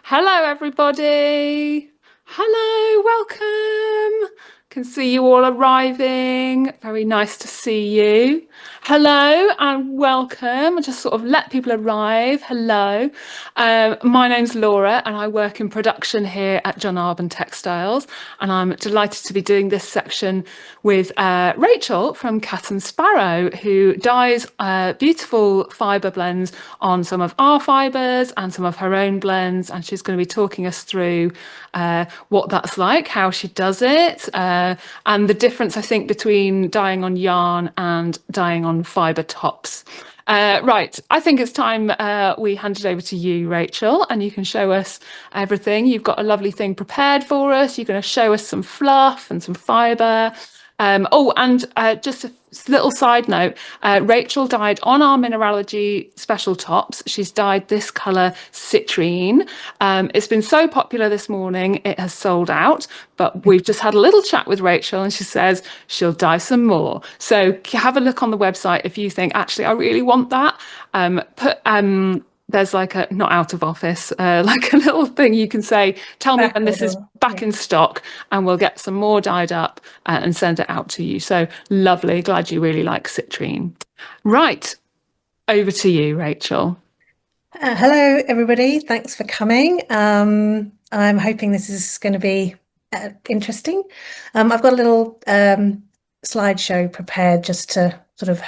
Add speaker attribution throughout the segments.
Speaker 1: Hello, everybody. Hello, welcome. Can see you all arriving. Very nice to see you. Hello and welcome. Just sort of let people arrive. Hello. My name's Laura and I work in production here at John Arbon Textiles. And I'm delighted to be doing this section with Rachael from Cat and Sparrow, who dyes beautiful fibre blends on some of our fibres and some of her own blends. And she's going to be talking us through what that's like, how she does it, and the difference, I think, between dyeing on yarn and dyeing on fibre tops. Right, I think it's time we hand it over to you, Rachael, and you can show us everything. You've got a lovely thing prepared for us. You're going to show us some fluff and some fibre. Just a little side note, Rachael dyed on our Mineralogy special tops. She's dyed this colour citrine. It's been so popular this morning, it has sold out, but we've just had a little chat with Rachael and she says she'll dye some more. So have a look on the website if you think, actually, I really want that. There's like a not out of office, like a little thing you can say, tell me when this is back in stock and we'll get some more dyed up and send it out to you. So lovely. Glad you really like citrine. Right. Over to you, Rachael.
Speaker 2: Hello, everybody. Thanks for coming. I'm hoping this is going to be interesting. I've got a little slideshow prepared just to sort of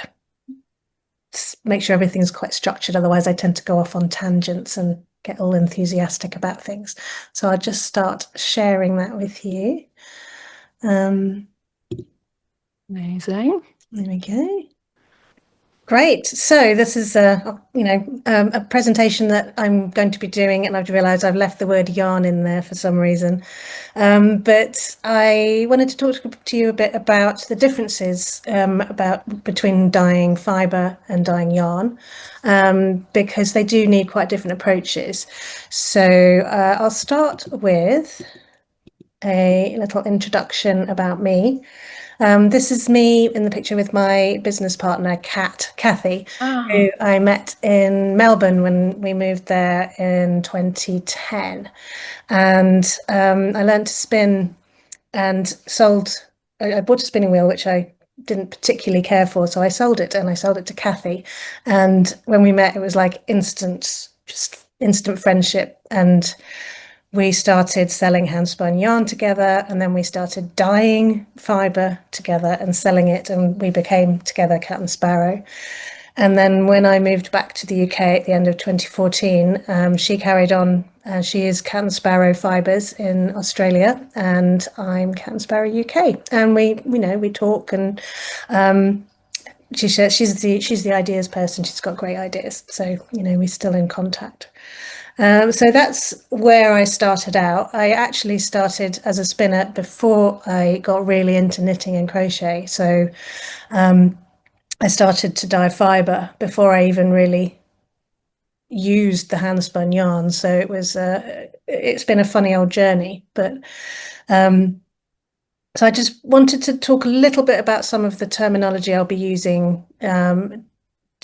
Speaker 2: make sure everything's quite structured. Otherwise, I tend to go off on tangents and get all enthusiastic about things. So I'll just start sharing that with you.
Speaker 1: Amazing.
Speaker 2: There we go. Great. So this is a presentation that I'm going to be doing, and I've realised I've left the word yarn in there for some reason. But I wanted to talk to you a bit about the differences between dyeing fibre and dyeing yarn, because they do need quite different approaches. So I'll start with a little introduction about me. This is me in the picture with my business partner, Kathy, who I met in Melbourne when we moved there in 2010. And I learned to spin and I bought a spinning wheel, which I didn't particularly care for. So I sold it and I sold it to Kathy. And when we met, it was like just instant friendship. And we started selling handspun yarn together, and then we started dyeing fibre together and selling it, and we became together Cat and Sparrow. And then when I moved back to the UK at the end of 2014, she carried on. She is Cat and Sparrow Fibres in Australia, and I'm Cat and Sparrow UK. And we talk, and she's the ideas person. She's got great ideas, so we're still in contact. So that's where I started out. I actually started as a spinner before I got really into knitting and crochet. So I started to dye fibre before I even really used the handspun yarn. So it's been a funny old journey. But so I just wanted to talk a little bit about some of the terminology I'll be using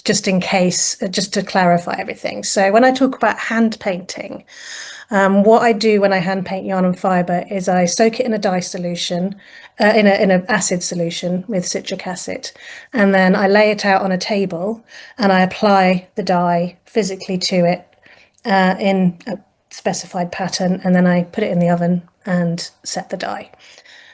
Speaker 2: just in case, just to clarify everything. So when I talk about hand painting, what I do when I hand paint yarn and fibre is I soak it in a dye solution, in an acid solution with citric acid, and then I lay it out on a table and I apply the dye physically to it in a specified pattern, and then I put it in the oven and set the dye.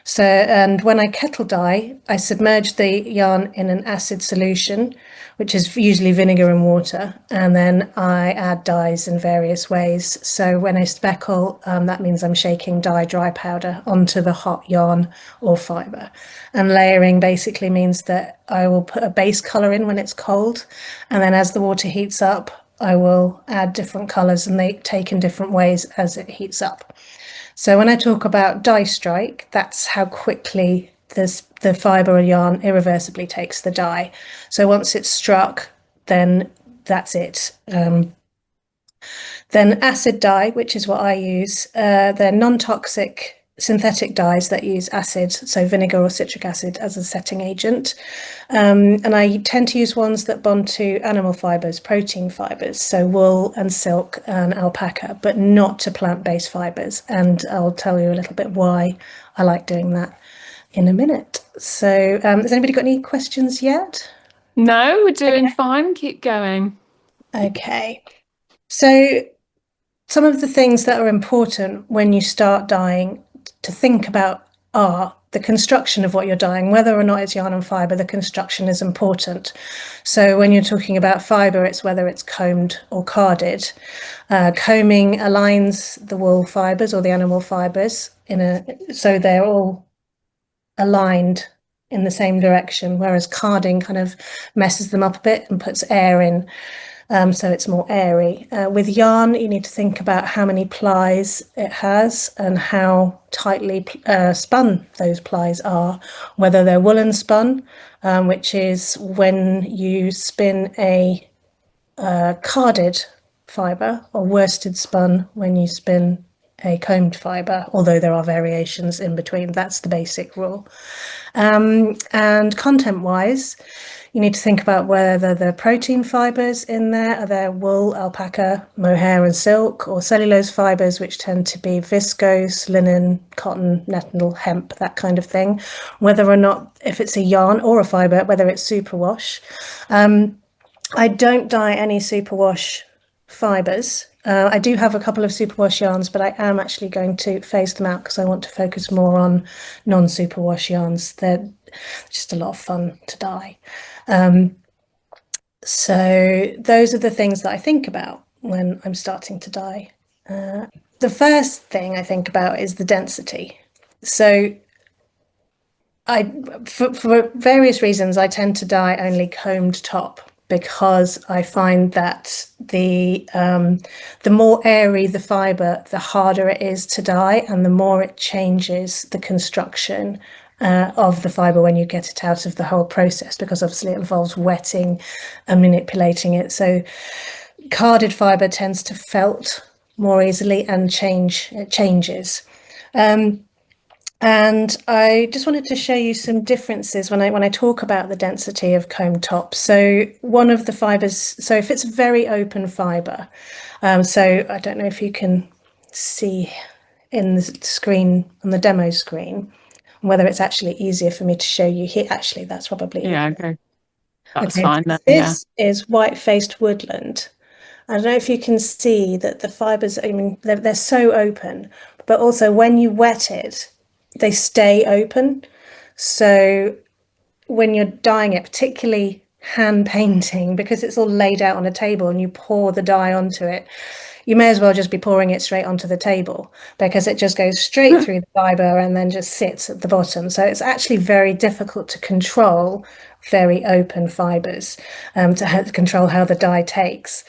Speaker 2: So, and when I kettle dye, I submerge the yarn in an acid solution, which is usually vinegar and water, and then I add dyes in various ways. So when I speckle, that means I'm shaking dry powder onto the hot yarn or fibre. And layering basically means that I will put a base colour in when it's cold, and then as the water heats up, I will add different colours, and they take in different ways as it heats up. So when I talk about dye strike, that's how quickly the fibre or yarn irreversibly takes the dye. So once it's struck, then that's it. Then acid dye, which is what I use, they're non-toxic synthetic dyes that use acid, so vinegar or citric acid as a setting agent. And I tend to use ones that bond to animal fibers, protein fibers, so wool and silk and alpaca, but not to plant-based fibers. And I'll tell you a little bit why I like doing that in a minute. So, has anybody got any questions yet?
Speaker 1: No, we're doing fine. Keep going.
Speaker 2: Okay. So, some of the things that are important when you start dyeing to think about are the construction of what you're dyeing, whether or not it's yarn and fibre, the construction is important. So when you're talking about fibre, it's whether it's combed or carded. Combing aligns the wool fibres or the animal fibres so they're all aligned in the same direction, whereas carding kind of messes them up a bit and puts air in. So it's more airy. With yarn, you need to think about how many plies it has and how tightly spun those plies are, whether they're woolen spun, which is when you spin a carded fibre, or worsted spun when you spin a combed fibre, although there are variations in between. That's the basic rule. And content-wise, you need to think about whether the protein fibres in there are there wool, alpaca, mohair and silk, or cellulose fibres, which tend to be viscose, linen, cotton, nettle, hemp, that kind of thing. Whether or not, if it's a yarn or a fibre, whether it's superwash. I don't dye any superwash fibres. I do have a couple of superwash yarns, but I am actually going to phase them out because I want to focus more on non-superwash yarns. They're just a lot of fun to dye. So those are the things that I think about when I'm starting to dye. The first thing I think about is the density. So for various reasons, I tend to dye only combed top because I find that the more airy the fibre, the harder it is to dye, and the more it changes the construction of the fibre when you get it out of the whole process, because obviously it involves wetting and manipulating it. So carded fibre tends to felt more easily and it changes. And I just wanted to show you some differences when I talk about the density of combed top. So one of the fibres, so if it's very open fibre, so I don't know if you can see in the screen, on the demo screen, whether it's actually easier for me to show you here. Actually, that's probably
Speaker 1: Yeah,
Speaker 2: easier.
Speaker 1: okay. That's
Speaker 2: Okay,
Speaker 1: fine then. Yeah.
Speaker 2: this is white-faced woodland. I don't know if you can see that the fibres, I mean, they're so open, but also when you wet it, they stay open. So when you're dyeing it, particularly hand painting, because it's all laid out on a table and you pour the dye onto it, you may as well just be pouring it straight onto the table because it just goes straight through the fibre and then just sits at the bottom. So it's actually very difficult to control very open fibres, to control how the dye takes,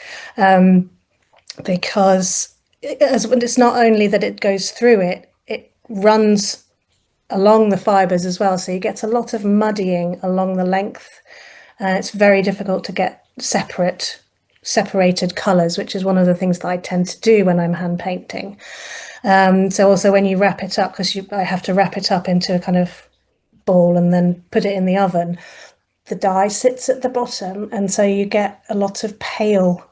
Speaker 2: because it's not only that it goes through it, it runs along the fibres as well. So you get a lot of muddying along the length. It's very difficult to get separated colours, which is one of the things that I tend to do when I'm hand painting. So also when you wrap it up, because I have to wrap it up into a kind of ball and then put it in the oven, the dye sits at the bottom, and so you get a lot of pale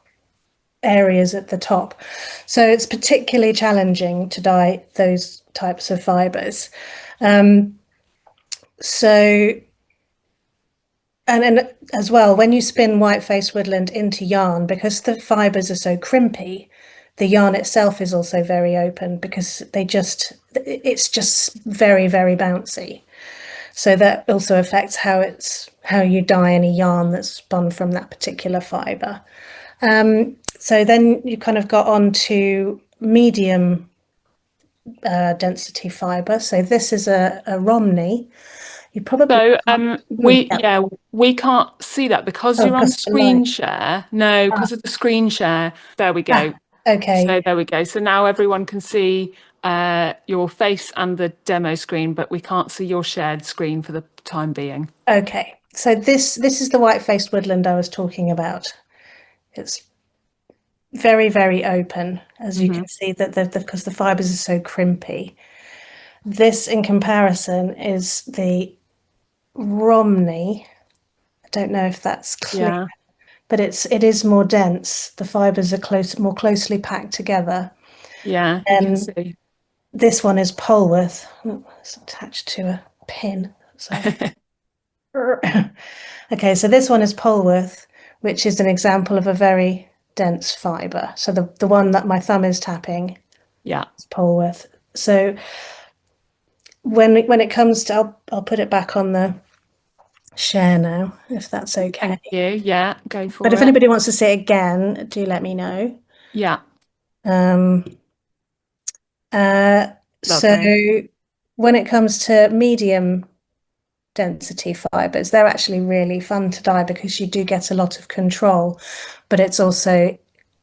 Speaker 2: areas at the top. So it's particularly challenging to dye those types of fibres. So, and as well, when you spin white-faced woodland into yarn, because the fibres are so crimpy, the yarn itself is also very open because it's just very, very bouncy. So that also affects how you dye any yarn that's spun from that particular fibre. So then you kind of got on to medium density fibre. So this is a Romney. You probably
Speaker 1: So
Speaker 2: yeah.
Speaker 1: we can't see that because
Speaker 2: Oh,
Speaker 1: you're on
Speaker 2: because the light.
Speaker 1: screen share. No,
Speaker 2: Ah,
Speaker 1: because of the screen share. There we go.
Speaker 2: okay.
Speaker 1: So there we go. So now everyone can see your face and the demo screen, but we can't see your shared screen for the time being.
Speaker 2: Okay. So this is the white-faced woodland I was talking about. It's very, very open, as you
Speaker 1: Hmm.
Speaker 2: can see, that because the fibres are so crimpy. This, in comparison, is the Romney. don't know if that's clear,
Speaker 1: Yeah.
Speaker 2: but it is more dense. The fibers are more closely packed together.
Speaker 1: Yeah, you can
Speaker 2: And
Speaker 1: see.
Speaker 2: this one is Polwarth. Oh, it's attached to a pin. So okay, so this one is Polwarth, which is an example of a very dense fiber. So the one that my thumb is tapping
Speaker 1: Yeah.
Speaker 2: is Polwarth. So when it comes to, I'll put it back on the share now, if that's okay.
Speaker 1: Thank you. Yeah, go
Speaker 2: But
Speaker 1: for
Speaker 2: if
Speaker 1: it.
Speaker 2: anybody wants to see it again, do let me know.
Speaker 1: Yeah,
Speaker 2: Um, uh, so
Speaker 1: lovely.
Speaker 2: when it comes to medium density fibers, they're actually really fun to dye because you do get a lot of control, but it's also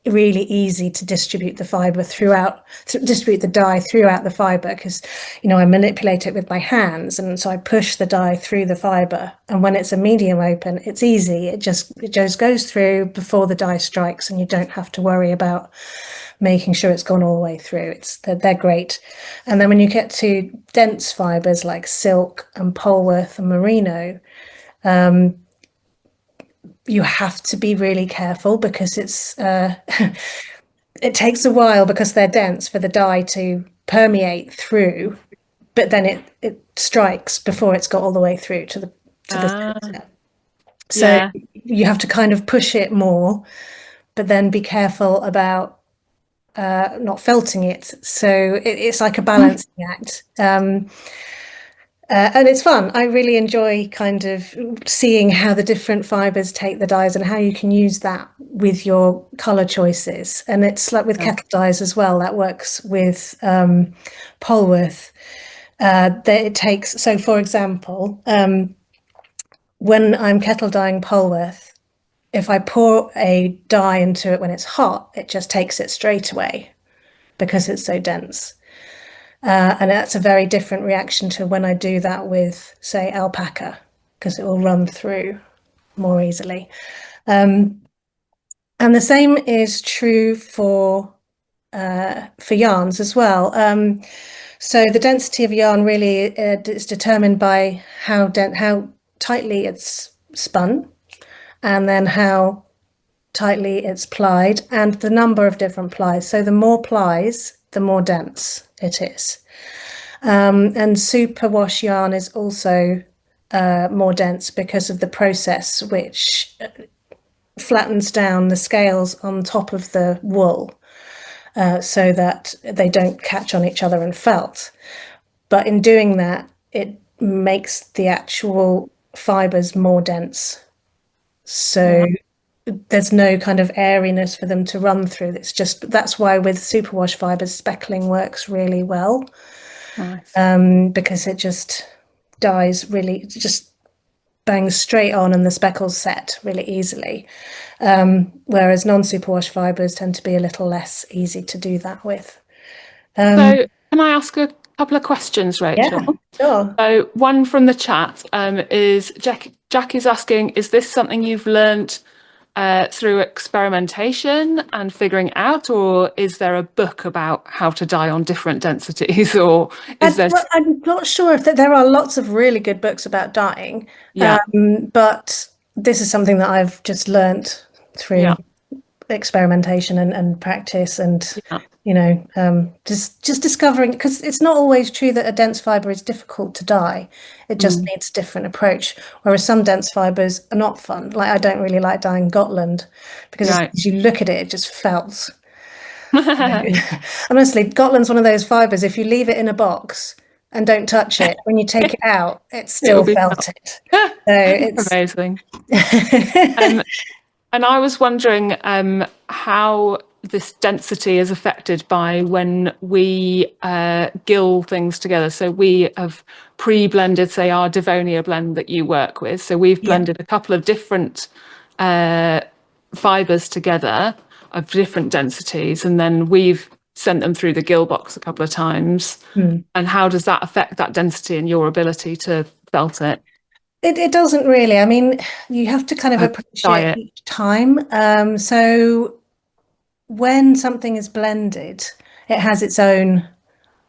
Speaker 2: really easy to distribute the fiber throughout, distribute the dye throughout the fiber because, I manipulate it with my hands, and so I push the dye through the fiber. And when it's a medium open, it's easy. It just goes through before the dye strikes, and you don't have to worry about making sure it's gone all the way through. They're great. And then when you get to dense fibers like silk and Polwarth and merino, you have to be really careful because it takes a while because they're dense for the dye to permeate through, but then it strikes before it's got all the way through to the
Speaker 1: Ah,
Speaker 2: center. So
Speaker 1: yeah.
Speaker 2: you have to kind of push it more, but then be careful about not felting it. So it's like a balancing act. And it's fun. I really enjoy kind of seeing how the different fibers take the dyes and how you can use that with your color choices. And it's like with
Speaker 1: Yeah.
Speaker 2: kettle dyes as well. That works with Polwarth. That it takes. So, for example, when I'm kettle dyeing Polwarth, if I pour a dye into it when it's hot, it just takes it straight away because it's so dense. And that's a very different reaction to when I do that with, say, alpaca, because it will run through more easily. And the same is true for yarns as well. So the density of yarn really is determined by how tightly it's spun, and then how tightly it's plied, and the number of different plies. So the more plies, the more dense it is. And superwash yarn is also more dense because of the process, which flattens down the scales on top of the wool so that they don't catch on each other and felt. But in doing that, it makes the actual fibers more dense. So
Speaker 1: Right.
Speaker 2: there's no kind of airiness for them to run through. That's why with superwash fibers, speckling works really well.
Speaker 1: Nice.
Speaker 2: Because it just dyes really, just bangs straight on and the speckles set really easily. Whereas non-superwash fibers tend to be a little less easy to do that with.
Speaker 1: So, can I ask a couple of questions, Rachel?
Speaker 2: Yeah, sure.
Speaker 1: So, one from the chat is Jack is asking, is this something you've learnt through experimentation and figuring out, or is there a book about how to dye on different densities, or is there?
Speaker 2: I'm not sure if there are lots of really good books about dyeing,
Speaker 1: Yeah,
Speaker 2: but this is something that I've just learnt through
Speaker 1: yeah,
Speaker 2: experimentation and practice, and
Speaker 1: yeah,
Speaker 2: just discovering, because it's not always true that a dense fiber is difficult to dye. It just
Speaker 1: mm,
Speaker 2: needs a different approach. Whereas some dense fibers are not fun. Like I don't really like dyeing Gotland because
Speaker 1: right.
Speaker 2: as you look at it, it just felts. Honestly, Gotland's one of those fibers. If you leave it in a box and don't touch it, when you take it out, it's
Speaker 1: It'll
Speaker 2: still
Speaker 1: be
Speaker 2: felted. So it's
Speaker 1: amazing. Um, And I was wondering how this density is affected by when we gill things together. So we have pre-blended, say, our Devonia blend that you work with. So we've
Speaker 2: yeah.
Speaker 1: blended a couple of different fibres together of different densities, and then we've sent them through the gill box a couple of times.
Speaker 2: Hmm.
Speaker 1: And how does that affect that density and your ability to felt it?
Speaker 2: It doesn't really. I mean, you have to kind of
Speaker 1: Uh,
Speaker 2: approach it
Speaker 1: Diet.
Speaker 2: each time. So when something is blended, it has its own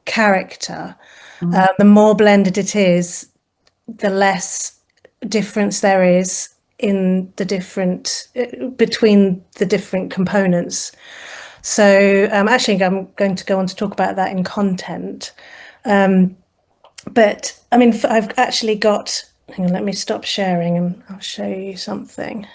Speaker 2: character.
Speaker 1: Mm.
Speaker 2: The more blended it is, the less difference there is in the different between the different components. So actually, I'm going to go on to talk about that in content. But I mean, I've actually got. Hang on, let me stop sharing and I'll show you something.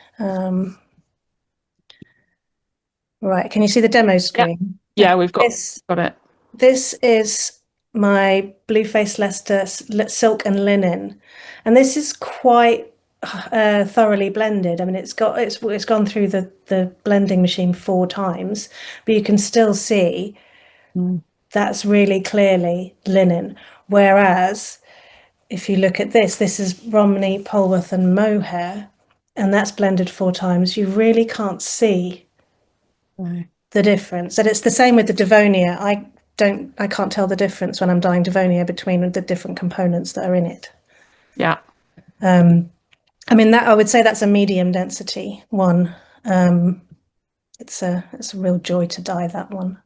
Speaker 2: Right, can you see the demo
Speaker 1: Yeah.
Speaker 2: screen?
Speaker 1: Yeah, we've got it.
Speaker 2: This is my Blueface Leicester silk and linen, and this is quite thoroughly blended. I mean, it's gone through the blending machine 4 times, but you can still see that's really clearly linen. Whereas if you look at this is Romney, Polworth, and mohair, and that's blended 4 times. You really can't see
Speaker 1: No.
Speaker 2: the difference. And it's the same with the Devonia. I can't tell the difference when I'm dyeing Devonia between the different components that are in it.
Speaker 1: Yeah.
Speaker 2: I mean, that I would say that's a medium density one. It's a real joy to dye that one.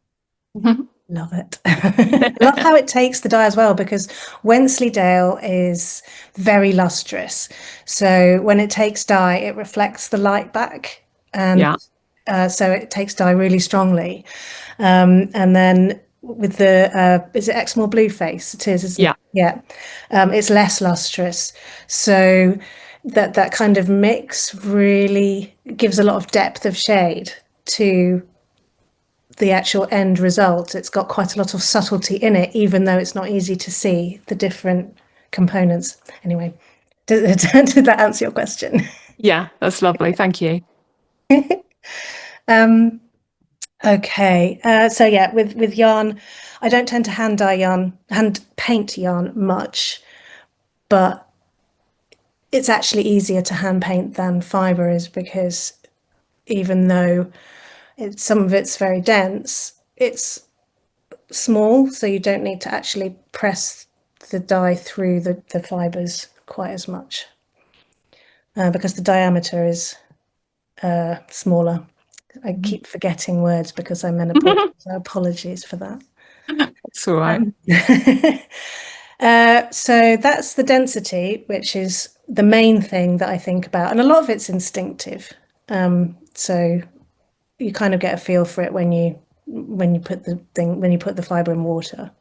Speaker 2: Love it. I love how it takes the dye as well, because Wensleydale is very lustrous. So when it takes dye, it reflects the light back, and so it takes dye really strongly. And then with the is it Exmoor Blueface? It is, isn't it? Yeah. It's less lustrous. So that kind of mix really gives a lot of depth of shade to the actual end result. It's got quite a lot of subtlety in it, even though it's not easy to see the different components. Anyway, did that answer your question?
Speaker 1: Yeah, that's lovely. Thank you.
Speaker 2: Okay, so yeah, with yarn, I don't tend to hand paint yarn much, but it's actually easier to hand paint than fibre is, because even though some of it's very dense, it's small, so you don't need to actually press the dye through the fibres quite as much, because the diameter is smaller. I keep forgetting words because I'm menopausal, so apologies for that.
Speaker 1: It's all right.
Speaker 2: So that's the density, which is the main thing that I think about, and a lot of it's instinctive. So you kind of get a feel for it when you put the fibre in water.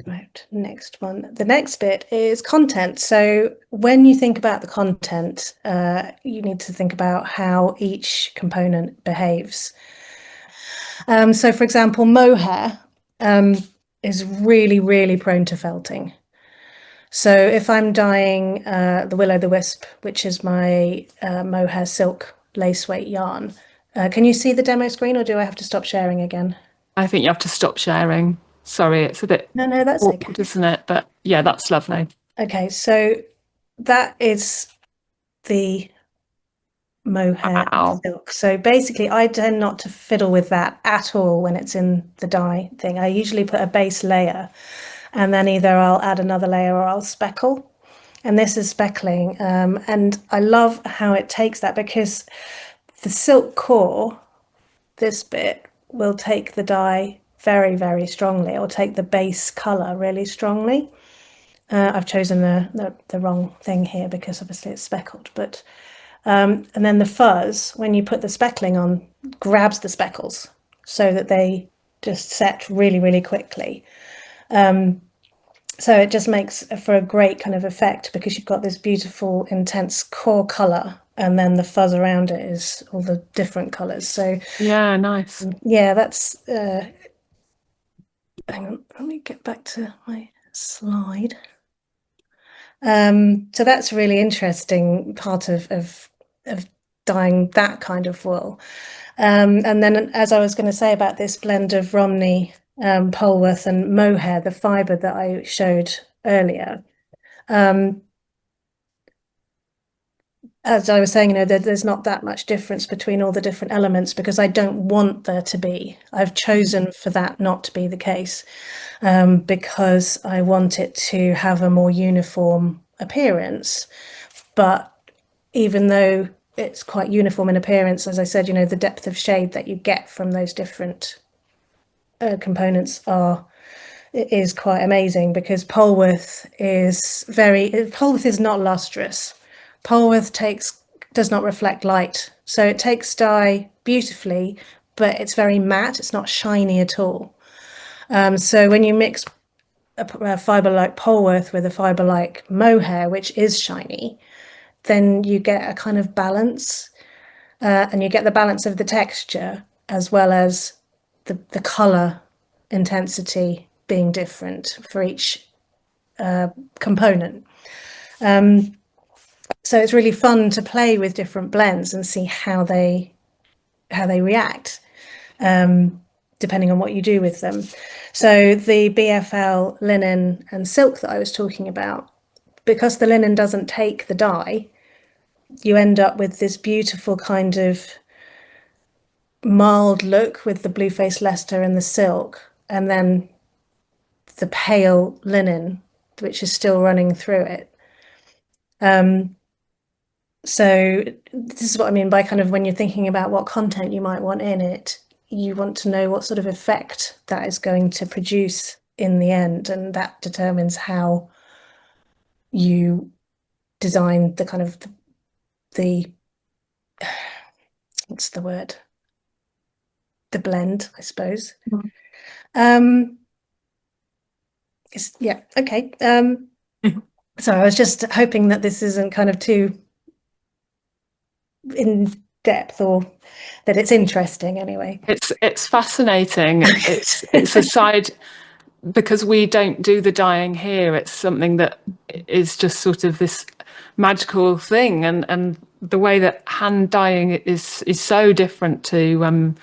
Speaker 2: Right, next one. The next bit is content. So when you think about the content, you need to think about how each component behaves. So for example, mohair is really, really prone to felting. So if I'm dyeing the Will-o'-the-Wisp, which is my mohair silk lace weight yarn, can you see the demo screen, or do I have to stop sharing again?
Speaker 1: I think you have to stop sharing. Sorry, it's a bit
Speaker 2: No, that's
Speaker 1: awkward,
Speaker 2: okay.
Speaker 1: isn't it? But yeah, that's lovely.
Speaker 2: Okay, so that is the mohair
Speaker 1: Wow.
Speaker 2: silk. So basically, I tend not to fiddle with that at all when it's in the dye thing. I usually put a base layer, and then either I'll add another layer or I'll speckle. And this is speckling. And I love how it takes that, because the silk core, this bit, will take the dye very, very strongly, or take the base color really strongly. I've chosen the wrong thing here because obviously it's speckled, but and then the fuzz, when you put the speckling on, grabs the speckles so that they just set really, really quickly. So it just makes for a great kind of effect, because you've got this beautiful, intense core color, and then the fuzz around it is all the different colors. So
Speaker 1: Yeah, nice.
Speaker 2: yeah, that's hang on, let me get back to my slide. So that's a really interesting part of dyeing that kind of wool. And then, as I was going to say about this blend of Romney, Polworth, and mohair, the fibre that I showed earlier, as I was saying, there's not that much difference between all the different elements, because I don't want there to be. I've chosen for that not to be the case, because I want it to have a more uniform appearance. But even though it's quite uniform in appearance, as I said, the depth of shade that you get from those different components are it is quite amazing because Polwarth is not lustrous. Polwarth does not reflect light, so it takes dye beautifully, but it's very matte. It's not shiny at all. So when you mix a fibre like Polwarth with a fibre like mohair, which is shiny, then you get a kind of balance, and you get the balance of the texture as well as the colour intensity being different for each component. So it's really fun to play with different blends and see how they react, depending on what you do with them. So the BFL linen and silk that I was talking about, because the linen doesn't take the dye, you end up with this beautiful kind of mild look with the Blueface Leicester and the silk, and then the pale linen, which is still running through it. So this is what I mean by kind of when you're thinking about what content you might want in it, you want to know what sort of effect that is going to produce in the end, and that determines how you design the kind of the what's the word? The blend, I suppose. Um, yeah, okay. So I was just hoping that this isn't kind of too in depth, or that it's interesting anyway.
Speaker 1: It's fascinating. It's a side because we don't do the dyeing here. It's something that is just sort of this magical thing, and the way that hand dyeing is so different to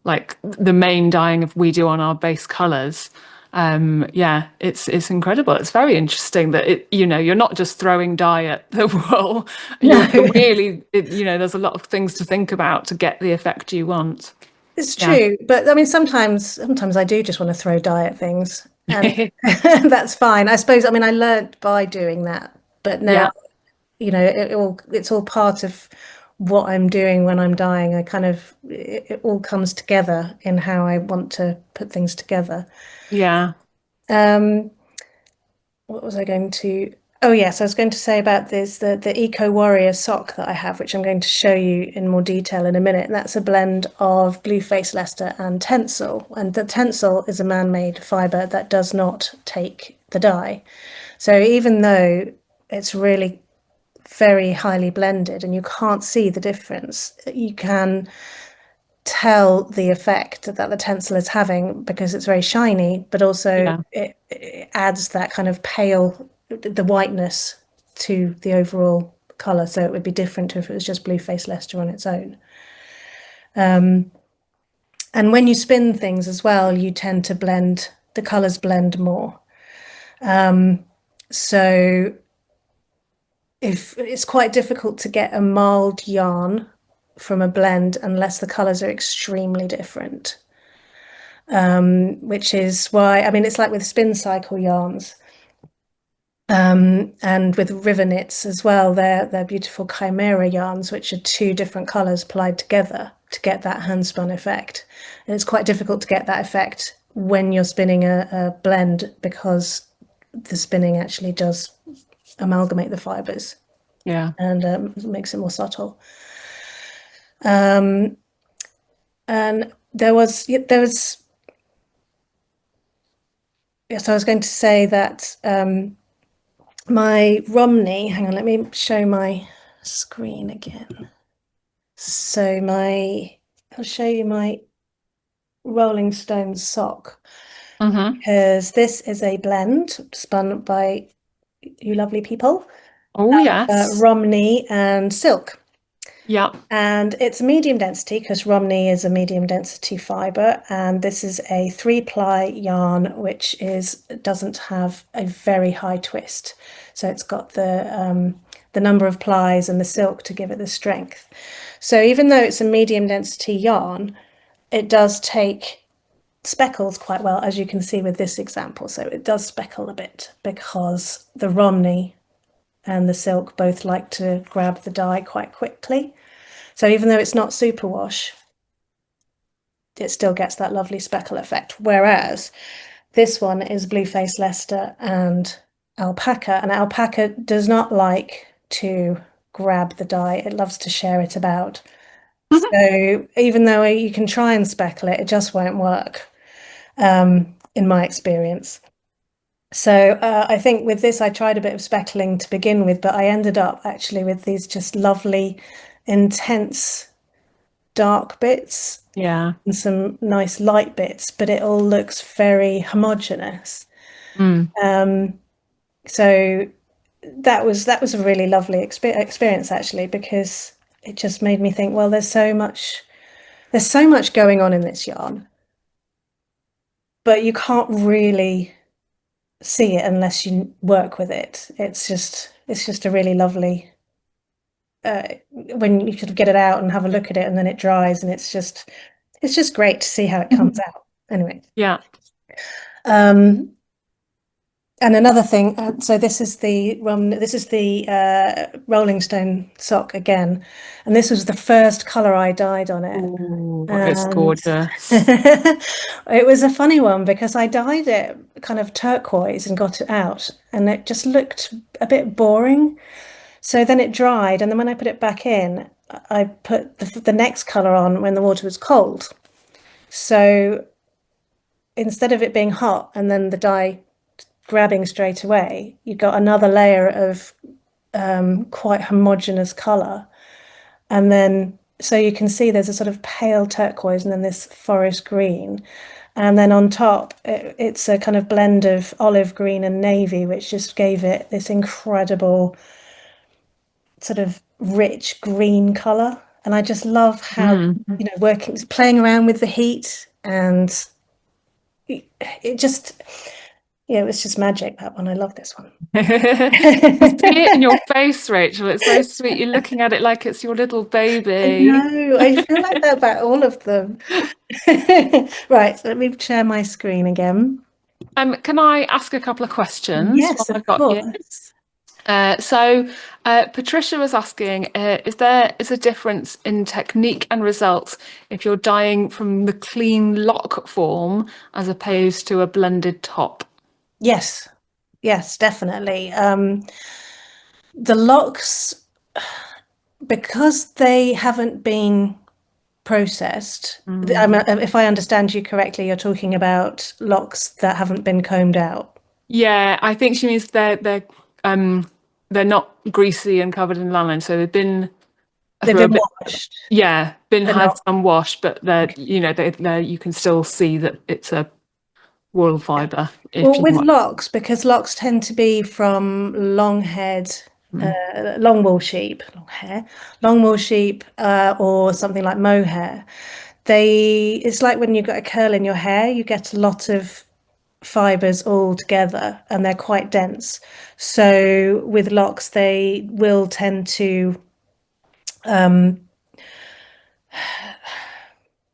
Speaker 1: like the main dyeing of we do on our base colors. Yeah, it's incredible. It's very interesting that you're not just throwing dye at the wool.
Speaker 2: No,
Speaker 1: You're really, there's a lot of things to think about to get the effect you want.
Speaker 2: it's
Speaker 1: Yeah.
Speaker 2: true. But I mean, sometimes I do just want to throw dye at things, and that's fine. I suppose, I mean, I learned by doing that, but now,
Speaker 1: Yeah.
Speaker 2: it's all part of what I'm doing when I'm dyeing. It all comes together in how I want to put things together.
Speaker 1: Yeah.
Speaker 2: Um, what was I going to? Oh yes, I was going to say about the Eco Warrior sock that I have, which I'm going to show you in more detail in a minute. And that's a blend of Blueface Leicester and Tencel. And the Tencel is a man-made fibre that does not take the dye. So even though it's really very highly blended and you can't see the difference, you can tell the effect that the Tencel is having because it's very shiny, but also
Speaker 1: Yeah.
Speaker 2: it adds that kind of pale, the whiteness to the overall color. So it would be different to if it was just Blueface Leicester on its own. And when you spin things as well, you tend to the colors blend more. So if it's quite difficult to get a mild yarn from a blend unless the colors are extremely different. Which is why, I mean, it's like with spin cycle yarns, and with river knits as well. They're beautiful chimera yarns, which are two different colors applied together to get that hand spun effect. And it's quite difficult to get that effect when you're spinning a blend because the spinning actually does amalgamate the fibers
Speaker 1: Yeah.
Speaker 2: and makes it more subtle. And yes, I was going to say that my Romney, hang on, let me show my screen again. So I'll show you my Rolling Stones sock,
Speaker 1: Mm-hmm.
Speaker 2: because this is a blend spun by you lovely people,
Speaker 1: Oh, yes.
Speaker 2: Romney and silk.
Speaker 1: Yeah.
Speaker 2: And it's medium density because Romney is a medium density fibre, and this is a 3-ply yarn which doesn't have a very high twist. So it's got the number of plies and the silk to give it the strength. So even though it's a medium density yarn, it does take speckles quite well, as you can see with this example. So it does speckle a bit because the Romney and the silk both like to grab the dye quite quickly. So even though it's not superwash, it still gets that lovely speckle effect. Whereas this one is blue-faced Leicester and alpaca. And alpaca does not like to grab the dye, it loves to share it about. So even though you can try and speckle it, it just won't work, in my experience. So I think with this, I tried a bit of speckling to begin with, but I ended up actually with these just lovely, intense, dark bits
Speaker 1: Yeah.
Speaker 2: and some nice light bits, but it all looks very homogeneous.
Speaker 1: Mm.
Speaker 2: So that was a really lovely experience actually, because it just made me think, well, there's so much going on in this yarn, but you can't really see it unless you work with it. It's just a really lovely when you sort of get it out and have a look at it and then it dries and it's just great to see how it comes out. Anyway.
Speaker 1: Yeah.
Speaker 2: And another thing, so this is the Rolling Stone sock again, and this was the first color I dyed on it.
Speaker 1: Ooh, it's
Speaker 2: And
Speaker 1: gorgeous.
Speaker 2: it was a funny one because I dyed it kind of turquoise and got it out, and it just looked a bit boring. So then it dried, and then when I put it back in, I put the next color on when the water was cold. So instead of it being hot and then the dye grabbing straight away, you got another layer of quite homogeneous color. And then, so you can see there's a sort of pale turquoise and then this forest green. And then on top, it's a kind of blend of olive green and navy, which just gave it this incredible sort of rich green color. And I just love how, playing around with the heat, and it just, yeah, it was just magic, that one. I love this one.
Speaker 1: I see it in your face, Rachel. It's so sweet. You're looking at it like it's your little
Speaker 2: I
Speaker 1: baby.
Speaker 2: know, I feel like that about all of them. Right, so let me share my screen again.
Speaker 1: Can I ask a couple of questions while
Speaker 2: Yes,
Speaker 1: I've
Speaker 2: of
Speaker 1: got you?
Speaker 2: course.
Speaker 1: Patricia was asking, is there a difference in technique and results if you're dyeing from the clean lock form as opposed to a blended top?
Speaker 2: Yes, yes, definitely. The locks, because they haven't been processed, if I understand you correctly, you're talking about locks that haven't been combed out.
Speaker 1: Yeah, I think she means they're not greasy and covered in lanolin, so they've been
Speaker 2: They've
Speaker 1: through a
Speaker 2: been
Speaker 1: bit.
Speaker 2: washed,
Speaker 1: Yeah, been
Speaker 2: but
Speaker 1: had
Speaker 2: not.
Speaker 1: some wash, but they you can still see that it's a wool fibre if
Speaker 2: Well,
Speaker 1: you
Speaker 2: with
Speaker 1: want.
Speaker 2: locks, because locks tend to be from long-haired,
Speaker 1: Mm.
Speaker 2: long wool sheep, long wool sheep, or something like mohair. It's like when you've got a curl in your hair, you get a lot of fibers all together and they're quite dense. So with locks, they will tend to, um,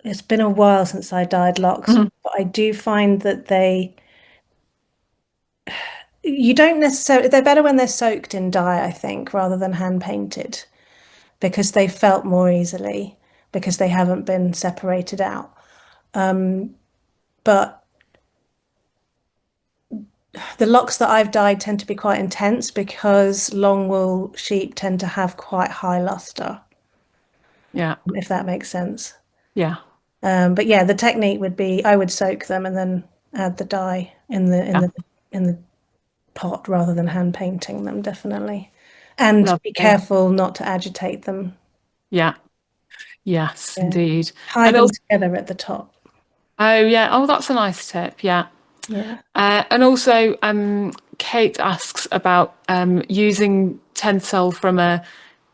Speaker 2: it's been a while since I dyed locks,
Speaker 1: Mhm.
Speaker 2: but I do find that you don't necessarily, they're better when they're soaked in dye, I think, rather than hand painted, because they felt more easily because they haven't been separated out. But the locks that I've dyed tend to be quite intense because long wool sheep tend to have quite high luster,
Speaker 1: Yeah,
Speaker 2: if that makes sense.
Speaker 1: yeah,
Speaker 2: But yeah, the technique would be I would soak them and then add the dye in the in
Speaker 1: yeah.
Speaker 2: the in the pot rather than hand painting them, definitely. And be
Speaker 1: Lovely.
Speaker 2: careful not to agitate them.
Speaker 1: Yeah, yes,
Speaker 2: Yeah.
Speaker 1: indeed.
Speaker 2: Tie
Speaker 1: And
Speaker 2: them
Speaker 1: also,
Speaker 2: together at the top.
Speaker 1: oh yeah, oh that's a nice tip. Yeah.
Speaker 2: Yeah.
Speaker 1: And also, Kate asks about using tencel from a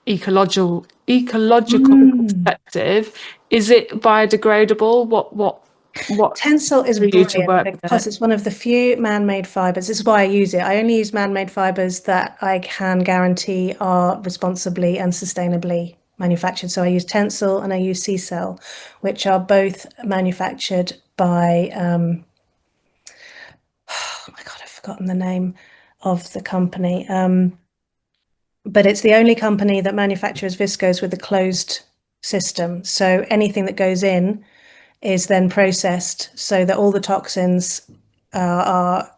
Speaker 1: ecological
Speaker 2: Mm.
Speaker 1: perspective. Is it biodegradable? What
Speaker 2: Tencel is
Speaker 1: do you to
Speaker 2: brilliant
Speaker 1: work with
Speaker 2: because
Speaker 1: it?
Speaker 2: it's one of the few man-made fibers. This is why I use it. I only use man-made fibers that I can guarantee are responsibly and sustainably manufactured. So I use Tencel and I use C-Cell, which are both manufactured by, oh my God, I've forgotten the name of the company. But it's the only company that manufactures viscose with a closed system. So anything that goes in is then processed so that all the toxins are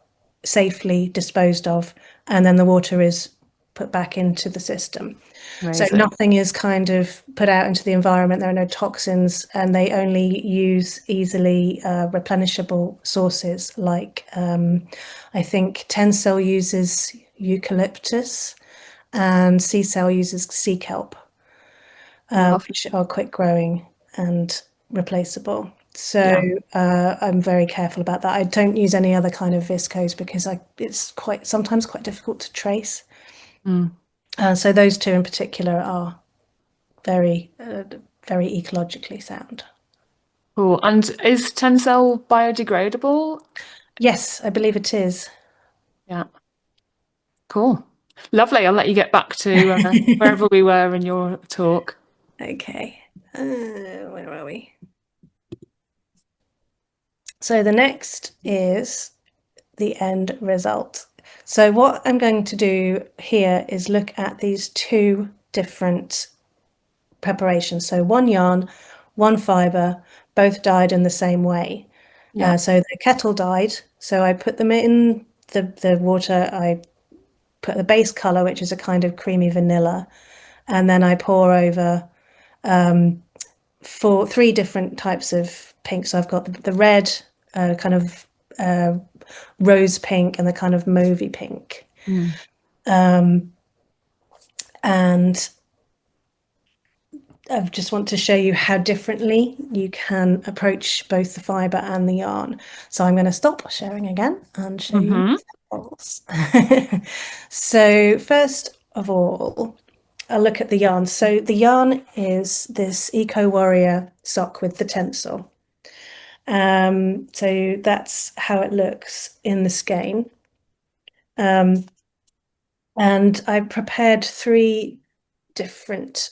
Speaker 2: safely disposed of, and then the water is put back into the system. So
Speaker 1: Amazing.
Speaker 2: nothing is kind of put out into the environment. There are no toxins, and they only use easily replenishable sources like I think Tencel uses eucalyptus and Sea Cell uses sea kelp,
Speaker 1: Love.
Speaker 2: which are quick growing and replaceable. So
Speaker 1: Yeah.
Speaker 2: I'm very careful about that. I don't use any other kind of viscose because it's quite sometimes quite difficult to trace.
Speaker 1: Mm.
Speaker 2: So those two in particular are very very ecologically sound.
Speaker 1: Cool. And is Tencel biodegradable?
Speaker 2: Yes, I believe it is.
Speaker 1: Yeah. Cool. Lovely. I'll let you get back to wherever we were in your talk.
Speaker 2: Okay. Where are we? So the next is the end result. So what I'm going to do here is look at these two different preparations. So one yarn, one fibre, both dyed in the same way.
Speaker 1: Yeah.
Speaker 2: So the kettle dyed. So I put them in the water. I put the base colour, which is a kind of creamy vanilla, and then I pour over for three different types of pink. So I've got the red, kind of rose pink, and the kind of mauvey pink.
Speaker 1: Mm.
Speaker 2: And I just want to show you how differently you can approach both the fibre and the yarn. So I'm going to stop sharing again and show you
Speaker 1: Hmm.
Speaker 2: samples. So first of all, I'll look at the yarn. So the yarn is this Eco Warrior sock with the tencel. So that's how it looks in the skein. Um, and I prepared three different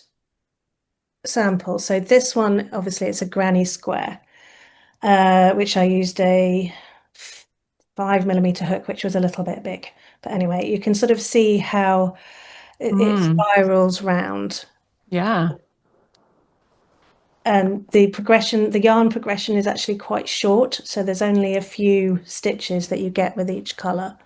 Speaker 2: samples. So this one, obviously, it's a granny square, which I used a 5mm hook, which was a little bit big. But anyway, you can sort of see how it
Speaker 1: Mm.
Speaker 2: spirals round.
Speaker 1: Yeah.
Speaker 2: And the yarn progression is actually quite short. So there's only a few stitches that you get with each color.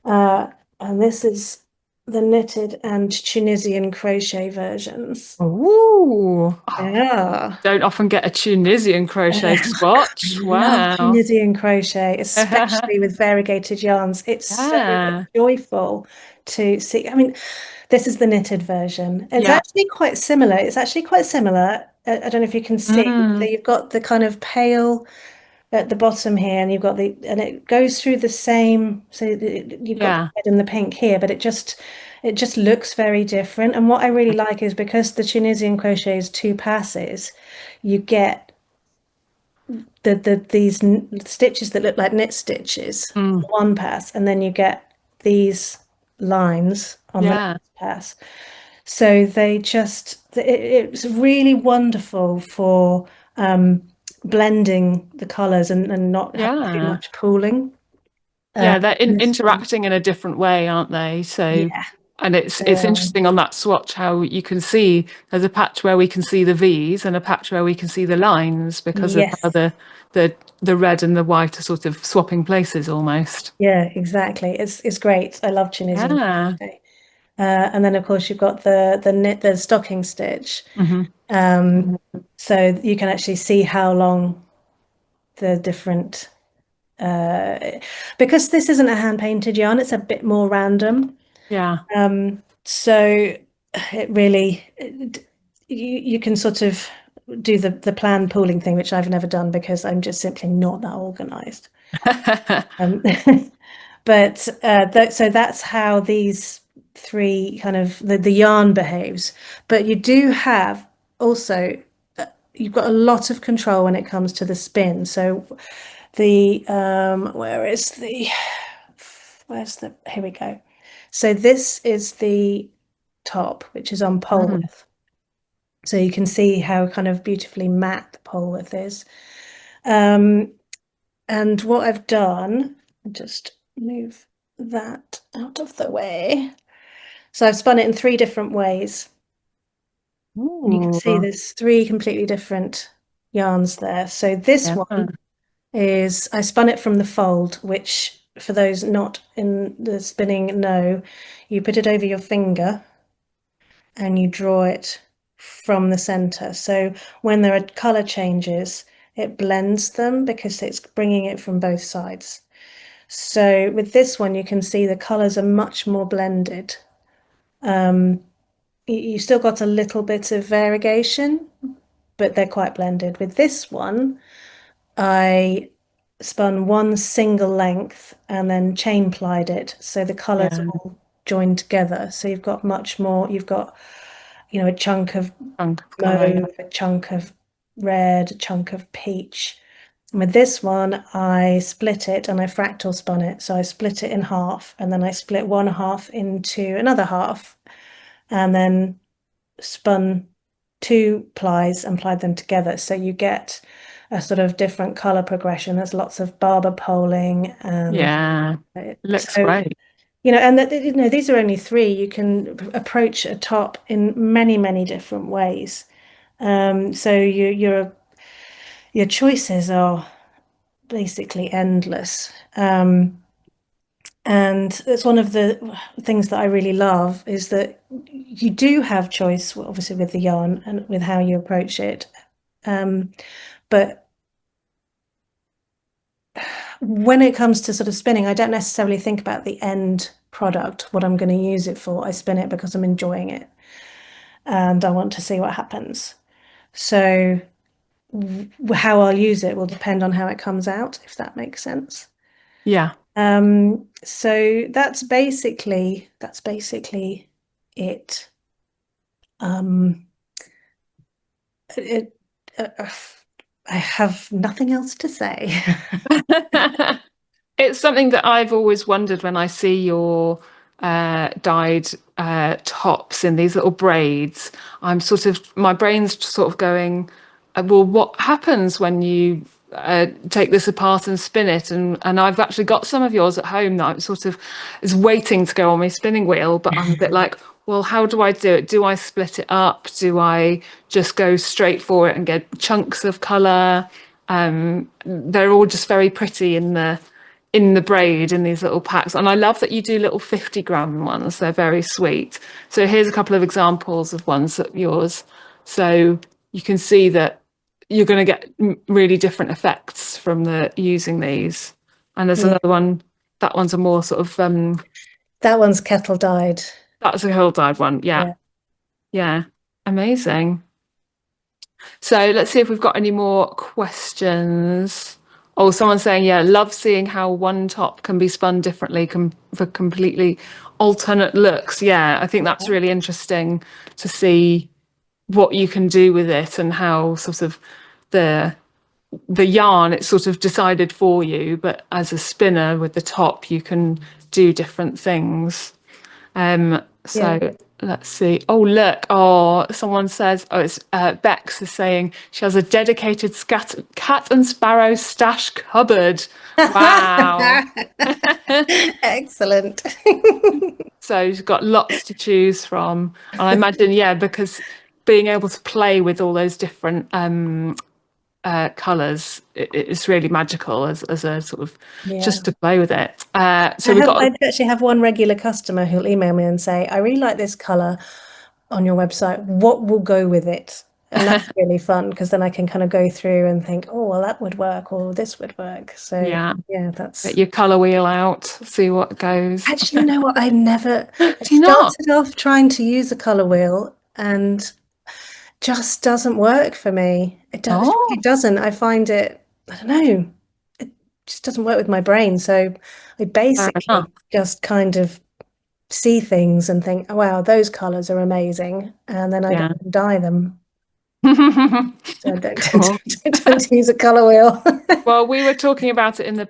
Speaker 2: And this is the knitted and Tunisian crochet versions.
Speaker 1: Ooh. Oh,
Speaker 2: Yeah.
Speaker 1: don't often get a Tunisian crochet
Speaker 2: I
Speaker 1: swatch.
Speaker 2: love
Speaker 1: Wow.
Speaker 2: Tunisian crochet, especially with variegated yarns. It's so
Speaker 1: Yeah.
Speaker 2: joyful to see. I mean, this is the knitted version. It's
Speaker 1: Yeah.
Speaker 2: actually quite similar. It's actually quite similar. I don't know if you can see. So
Speaker 1: Mm.
Speaker 2: you've got the kind of pale at the bottom here, and you've got and it goes through the same. So you've got the
Speaker 1: Yeah.
Speaker 2: red and the pink here, but it just looks very different. And what I really like is because the Tunisian crochet is two passes, you get these stitches that look like knit stitches on
Speaker 1: Mm.
Speaker 2: one pass, and then you get these lines on the
Speaker 1: Yeah.
Speaker 2: next pass. So it's really wonderful for blending the colors and not having too
Speaker 1: Yeah.
Speaker 2: much pooling.
Speaker 1: Yeah, they're
Speaker 2: This one,
Speaker 1: interacting in a different way, aren't they? So,
Speaker 2: yeah,
Speaker 1: and it's interesting on that swatch how you can see there's a patch where we can see the V's and a patch where we can see the lines because of how
Speaker 2: yes,
Speaker 1: the the red and the white are sort of swapping places almost.
Speaker 2: yeah, exactly. It's great. I love Tunisian
Speaker 1: Yeah.
Speaker 2: crochet. And then of course you've got the stocking stitch.
Speaker 1: Hmm.
Speaker 2: Um, so you can actually see how long the different, because this isn't a hand painted yarn, it's a bit more random.
Speaker 1: Yeah.
Speaker 2: So it really, you can sort of do the plan pooling thing, which I've never done because I'm just simply not that organized. Um, but so that's how these three kind of the yarn behaves. But you do have also you've got a lot of control when it comes to the spin. So the where's the here we go. So this is the top, which is on pole
Speaker 1: Mm.
Speaker 2: width. So you can see how kind of beautifully matte the pole width is. Um, and what I've done, just move that out of the way. So I've spun it in three different ways. And you can
Speaker 1: Ooh.
Speaker 2: see there's three completely different yarns there. So this
Speaker 1: Yeah.
Speaker 2: one is I spun it from the fold, which for those not in the spinning know, you put it over your finger and you draw it from the center. So when there are color changes, it blends them because it's bringing it from both sides. So with this one, you can see the colors are much more blended. You still got a little bit of variegation, but they're quite blended. With this one, I spun one single length and then chain plied it. So the colors
Speaker 1: Yeah,
Speaker 2: all joined together. So you've got much more, you've got, a chunk of
Speaker 1: chunk of colour. Yeah.
Speaker 2: mauve, a chunk of red, a chunk of peach. And with this one, I split it and I fractal spun it. So I split it in half and then I split one half into another half and then spun two plies and plied them together. So you get a sort of different color progression. There's lots of barber poling and
Speaker 1: Yeah, looks
Speaker 2: so
Speaker 1: great.
Speaker 2: and that these are only three. You can approach a top in many, many different ways. So your choices are basically endless. And it's one of the things that I really love is that you do have choice, well, obviously with the yarn and with how you approach it. But when it comes to sort of spinning, I don't necessarily think about the end product, what I'm going to use it for. I spin it because I'm enjoying it and I want to see what happens. So how I'll use it will depend on how it comes out, if that makes sense.
Speaker 1: Yeah.
Speaker 2: So that's basically it. Um, it I have nothing else to say.
Speaker 1: It's something that I've always wondered when I see your dyed tops in these little braids. My brain's sort of going, well, what happens when you take this apart and spin it? And I've actually got some of yours at home that I'm sort of is waiting to go on my spinning wheel, but I'm a bit like, well, how do I do it? Do I split it up? Do I just go straight for it and get chunks of color? They're all just very pretty in the braid in these little packs. And I love that you do little 50-gram ones. They're very sweet. So here's a couple of examples of ones that yours. So you can see that you're going to get really different effects from the using these. And there's
Speaker 2: Yeah,
Speaker 1: another one. That one's a more sort of
Speaker 2: that one's kettle dyed.
Speaker 1: that's a hill dyed one. Yeah.
Speaker 2: Yeah.
Speaker 1: Yeah. Amazing. So let's see if we've got any more questions. Oh, someone's saying, yeah, love seeing how one top can be spun differently for completely alternate looks. Yeah, I think that's really interesting to see what you can do with it and how sort of the the yarn it's sort of decided for you, but as a spinner with the top, you can do different things.
Speaker 2: Yeah.
Speaker 1: So let's see. Oh, look. Oh, someone says, oh, it's Bex is saying she has a dedicated cat and sparrow stash cupboard. Wow.
Speaker 2: Excellent.
Speaker 1: So she's got lots to choose from. And I imagine, yeah, because being able to play with all those different colours, it's really magical as a sort of
Speaker 2: Yeah.
Speaker 1: just to play with it. So we've got,
Speaker 2: I actually have one regular customer who'll email me and say, I really like this color on your website. What will go with it? And that's really fun because then I can kind of go through and think, oh, well, that would work or this would work. So
Speaker 1: yeah,
Speaker 2: yeah,
Speaker 1: get
Speaker 2: that's
Speaker 1: your colour wheel out, see what goes.
Speaker 2: actually, you know what? I
Speaker 1: Do you not?
Speaker 2: started off trying to use a color wheel and just doesn't work for me. It really
Speaker 1: Oh,
Speaker 2: doesn't. I find it, I don't know, it just doesn't work with my brain. So I
Speaker 1: fair enough.
Speaker 2: basically just kind of see things and think, oh, wow, those colors are amazing. And then I go
Speaker 1: Yeah.
Speaker 2: and dye them. So I don't tend
Speaker 1: Cool.
Speaker 2: to, don't tend to use a color wheel.
Speaker 1: Well, we were talking about it in the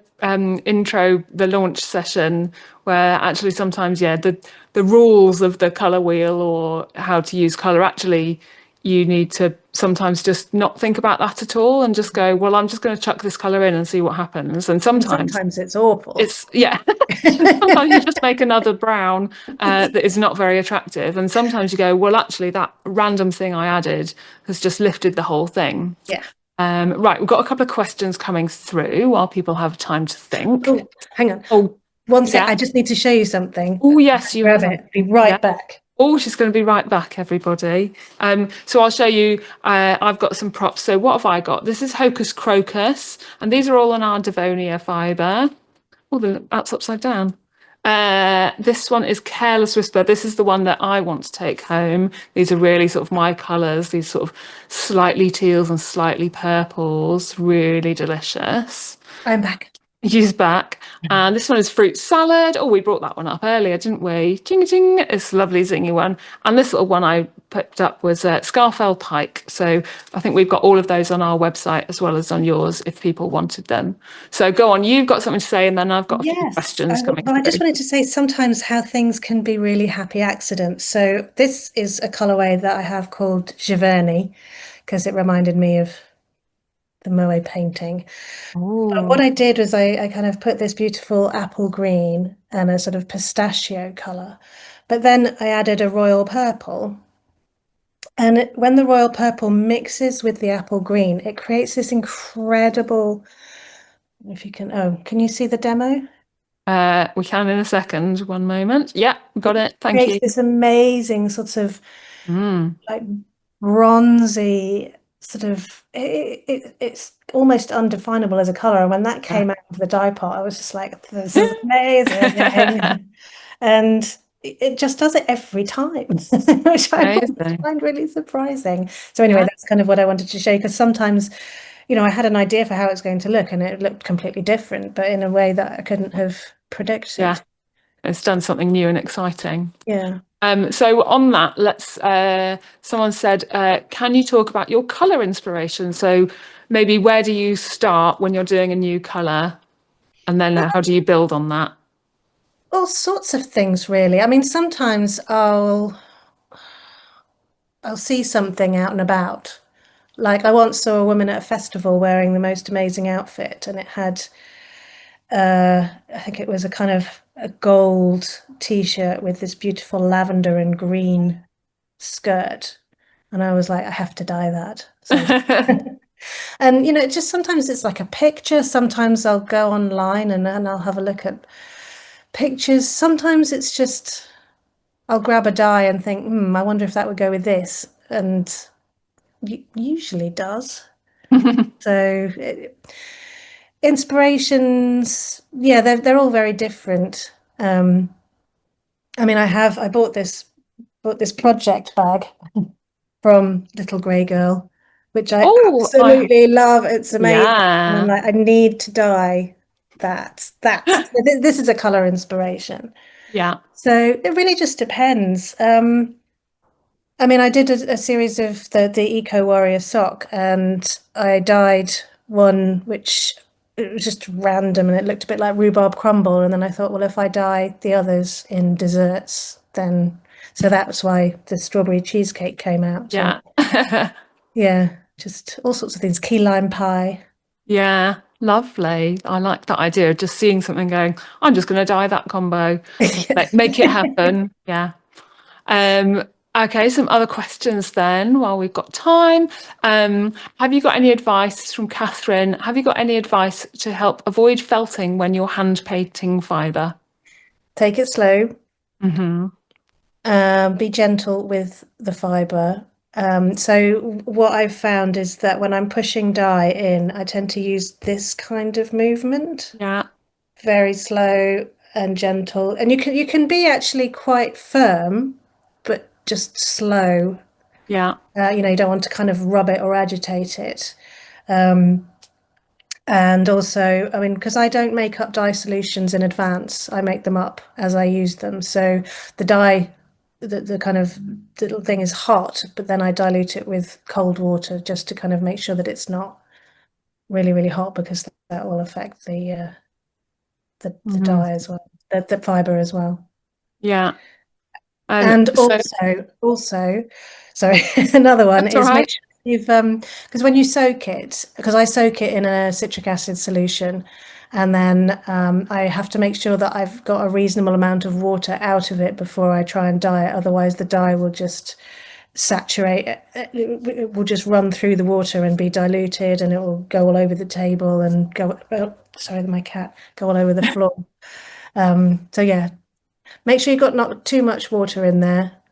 Speaker 1: intro, the launch session, where actually sometimes, yeah, the rules of the color wheel or how to use color actually you need to sometimes just not think about that at all and just go, well, I'm just going to chuck this color in and see what happens. And
Speaker 2: And
Speaker 1: sometimes
Speaker 2: sometimes it's awful.
Speaker 1: it's yeah. Sometimes you just make another brown that is not very attractive, and sometimes you go, well, actually, that random thing I added has just lifted the whole thing.
Speaker 2: Yeah.
Speaker 1: Right, we've got a couple of questions coming through while people have time to think.
Speaker 2: Oh, hang on.
Speaker 1: Oh,
Speaker 2: One sec.
Speaker 1: yeah.
Speaker 2: I just need to show you something.
Speaker 1: Oh, yes, you have
Speaker 2: Grab
Speaker 1: something.
Speaker 2: it. Be
Speaker 1: Yeah.
Speaker 2: right back.
Speaker 1: Oh, she's going to be right back, everybody. So I'll show you. I've got some props. So what have I got? This is Hocus Crocus, and these are all on our Devonia fibre. Oh, that's upside down. This one is Careless Whisper. This is the one that I want to take home. These are really sort of my colours, these sort of slightly teals and slightly purples. Really delicious.
Speaker 2: I'm back.
Speaker 1: Use back. And this one is fruit salad. Oh, we brought that one up earlier, didn't we? Ching ching. It's a lovely zingy one. And this little one I picked up was Scarfell Pike. So I think we've got all of those on our website as well as on yours if people wanted them. So go on, you've got something to say, and then I've got a few
Speaker 2: Yes.
Speaker 1: questions coming
Speaker 2: Well, I just
Speaker 1: through.
Speaker 2: wanted to say sometimes how things can be really happy accidents. So this is a colorway that I have called Giverny because it reminded me of the MOW painting. But what
Speaker 1: Oh,
Speaker 2: I did was I kind of put this beautiful apple green and a sort of pistachio color, but then I added a royal purple. And when the royal purple mixes with the apple green, it creates this incredible, if you can, oh, can you see the demo?
Speaker 1: we can in a second. One moment. Yeah, got it. Thank
Speaker 2: Creates
Speaker 1: you.
Speaker 2: this amazing sort of
Speaker 1: Mm.
Speaker 2: like bronzy sort of it's almost undefinable as a color. And when that
Speaker 1: Yeah.
Speaker 2: came out of the dye pot, I was just like, this is amazing. And it just does it every time, which I always
Speaker 1: Amazing.
Speaker 2: find really surprising. So anyway,
Speaker 1: Yeah,
Speaker 2: that's kind of what I wanted to show because sometimes, I had an idea for how it's going to look and it looked completely different, but in a way that I couldn't have
Speaker 1: yeah.
Speaker 2: predicted.
Speaker 1: It's done something new and exciting.
Speaker 2: Yeah.
Speaker 1: So on that, let's. Someone said, "Can you talk about your color inspiration?" So maybe where do you start when you're doing a new color, and then how do you build on that?
Speaker 2: All sorts of things, really. I mean, sometimes I'll see something out and about. Like I once saw a woman at a festival wearing the most amazing outfit, and it had I think it was a kind of a gold t-shirt with this beautiful lavender and green skirt. And I was like, I have to dye that. So and it just sometimes it's like a picture. Sometimes I'll go online and I'll have a look at pictures. Sometimes it's just I'll grab a dye and think, I wonder if that would go with this. And usually does. So inspirations, yeah, they're all very different. I mean, I bought this project bag from Little Grey Girl, which I
Speaker 1: Oh,
Speaker 2: absolutely love. It's amazing. And I'm
Speaker 1: yeah,
Speaker 2: like, I need to dye that. This is a color inspiration.
Speaker 1: yeah,
Speaker 2: So it really just depends. I mean, I did a series of the Eco Warrior sock, and I dyed one which it was just random, and it looked a bit like rhubarb crumble. And then I thought, well, if I dye the others in desserts, then so that's why the strawberry cheesecake came out. And
Speaker 1: yeah,
Speaker 2: yeah, just all sorts of things. Key lime pie.
Speaker 1: yeah. Lovely. I like that idea of just seeing something going, I'm just going to dye that combo, make it happen. Yeah. Um, okay, some other questions then while we've got time. Have you got any advice from Catherine? Have you got any advice to help avoid felting when you're hand painting fibre?
Speaker 2: Take it slow.
Speaker 1: Hmm.
Speaker 2: Be gentle with the fibre. So what I've found is that when I'm pushing dye in, I tend to use this kind of movement,
Speaker 1: Yeah,
Speaker 2: very slow and gentle. And you can be actually quite firm, but just slow.
Speaker 1: yeah,
Speaker 2: You don't want to kind of rub it or agitate it. Um, and also, I mean, because I don't make up dye solutions in advance, I make them up as I use them. So the dye, the kind of little thing is hot, but then I dilute it with cold water just to kind of make sure that it's not really, really hot because that will affect the
Speaker 1: hmm,
Speaker 2: dye as well, the fiber as well.
Speaker 1: yeah.
Speaker 2: And
Speaker 1: So
Speaker 2: also, sorry, another one
Speaker 1: that's all
Speaker 2: is
Speaker 1: right.
Speaker 2: make sure you've because when you soak it, because I soak it in a citric acid solution, and then I have to make sure that I've got a reasonable amount of water out of it before I try and dye it. Otherwise, the dye will just saturate it. It will just run through the water and be diluted, and it will go all over the table and go. Oh, sorry, my cat go all over the floor. So yeah, make sure you've got not too much water in there.